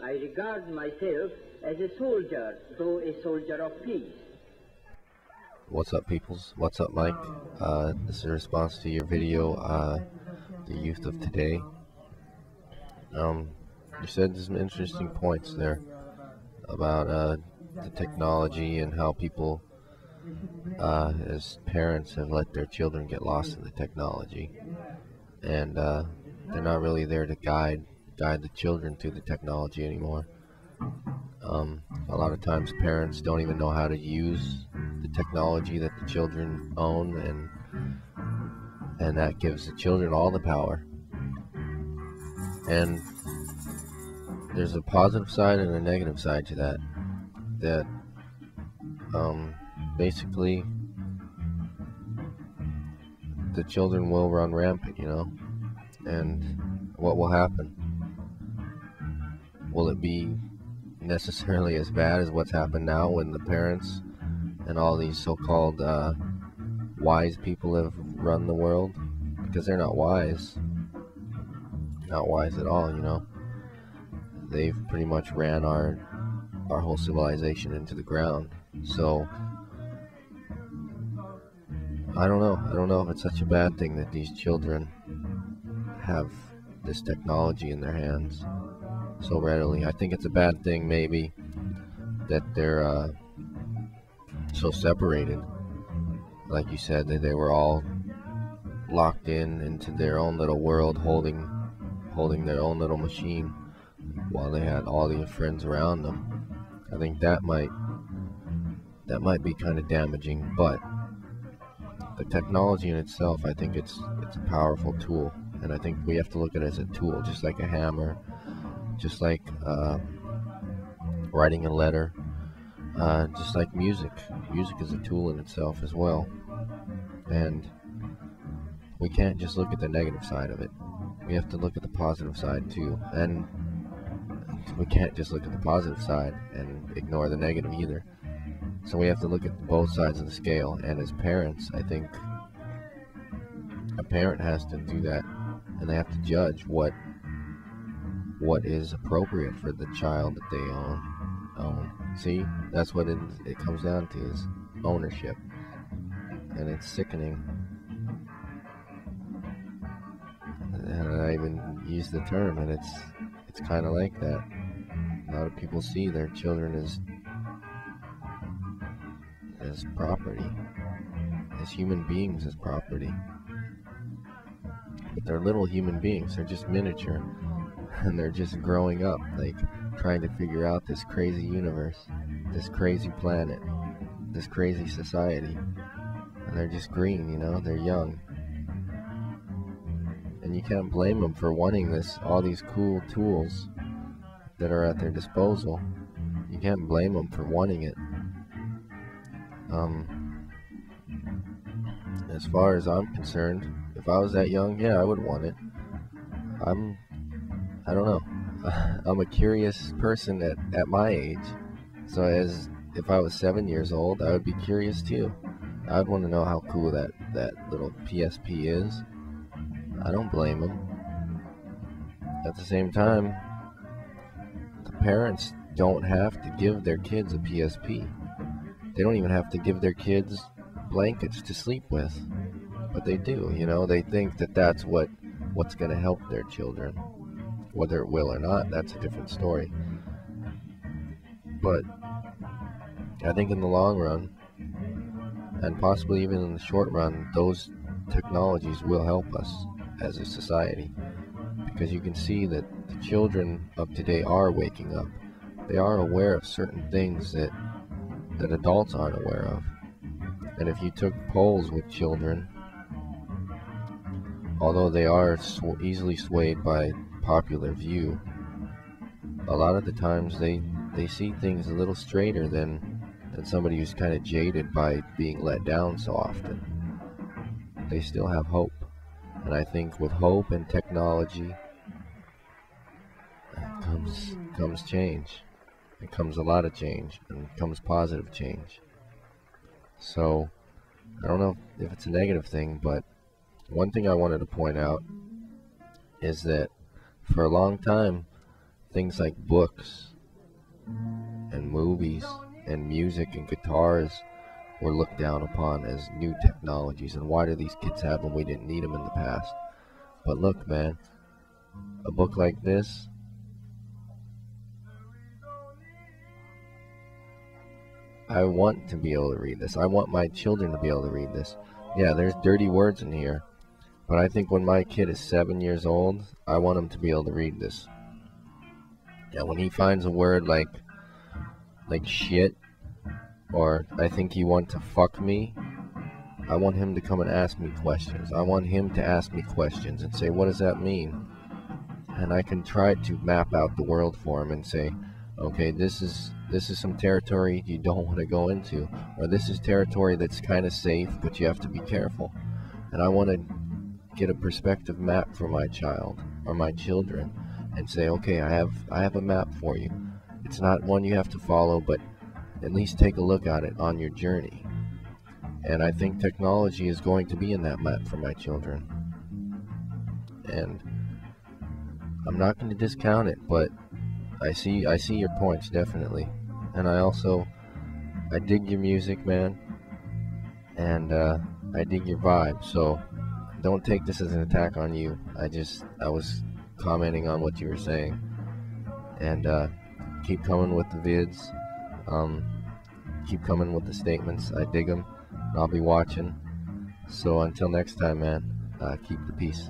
I regard myself as a soldier, though a soldier of peace. What's up, peoples? What's up, Mike? This is a response to your video, The Youth of Today. You said some interesting points there about the technology and how people, as parents, have let their children get lost in the technology, and they're not really there to guide the children through the technology anymore. A lot of times parents don't even know how to use the technology that the children own, and that gives the children all the power. And there's a positive side and a negative side to that. Basically the children will run rampant, and what will happen? Will it be necessarily as bad as what's happened now, when the parents and all these so-called wise people have run the world? Because they're not wise at all. They've pretty much ran our whole civilization into the ground. So I don't know if it's such a bad thing that these children have this technology in their hands so readily. I think it's a bad thing, maybe, that they're so separated. Like you said, that they were all locked into their own little world, holding their own little machine, while they had all these friends around them. I think that might be kind of damaging. But the technology in itself, I think it's a powerful tool, and I think we have to look at it as a tool, just like a hammer, just like writing a letter, just like music. Music is a tool in itself as well, and we can't just look at the negative side of it. We have to look at the positive side too, and we can't just look at the positive side and ignore the negative either. So we have to look at both sides of the scale, and as parents, I think a parent has to do that, and they have to judge what is appropriate for the child that they own. See, that's what it comes down to, is ownership, and it's sickening. And I even use the term, and it's kind of like that. A lot of people see their children as property, as human beings, as property. But they're little human beings. They're just miniature, and they're just growing up, like trying to figure out this crazy universe, this crazy planet, this crazy society. And they're just green, they're young. And you can't blame them for wanting all these cool tools that are at their disposal. You can't blame them for wanting it. As far as I'm concerned, if I was that young, yeah, I would want it. I don't know. I'm a curious person at my age. So if I was 7 years old, I would be curious too. I'd want to know how cool that little PSP is. I don't blame them. At the same time, the parents don't have to give their kids a PSP. They don't even have to give their kids blankets to sleep with, but they do. They think that that's what's going to help their children. Whether it will or not, that's a different story. But I think in the long run, and possibly even in the short run, those technologies will help us as a society, because you can see that the children of today are waking up. They are aware of certain things that adults aren't aware of. And if you took polls with children, although they are easily swayed by popular view, a lot of the times they see things a little straighter than somebody who's kind of jaded by being let down so often. They still have hope. And I think with hope and technology comes change. It comes a lot of change, and comes positive change. So I don't know if it's a negative thing, but one thing I wanted to point out is that for a long time things like books and movies and music and guitars were looked down upon as new technologies. And why do these kids have them? We didn't need them in the past. But look, man, a book like this, I want to be able to read this. I want my children to be able to read this. Yeah, there's dirty words in here, but I think when my kid is 7 years old, I want him to be able to read this. Yeah, when he finds a word like shit, or I think you want to fuck me, I want him to come and ask me questions. I want him to ask me questions and say, what does that mean? And I can try to map out the world for him and say, okay, this is some territory you don't want to go into, or this is territory that's kind of safe, but you have to be careful. And I want to get a perspective map for my child or my children and say, okay, I have a map for you. It's not one you have to follow, but at least take a look at it on your journey. And I think technology is going to be in that map for my children. And I'm not going to discount it, but I see your points, definitely. And I dig your music, man. And I dig your vibe. So don't take this as an attack on you. I was commenting on what you were saying. And keep coming with the vids. Keep coming with the statements. I dig them. I'll be watching. So until next time, man, keep the peace.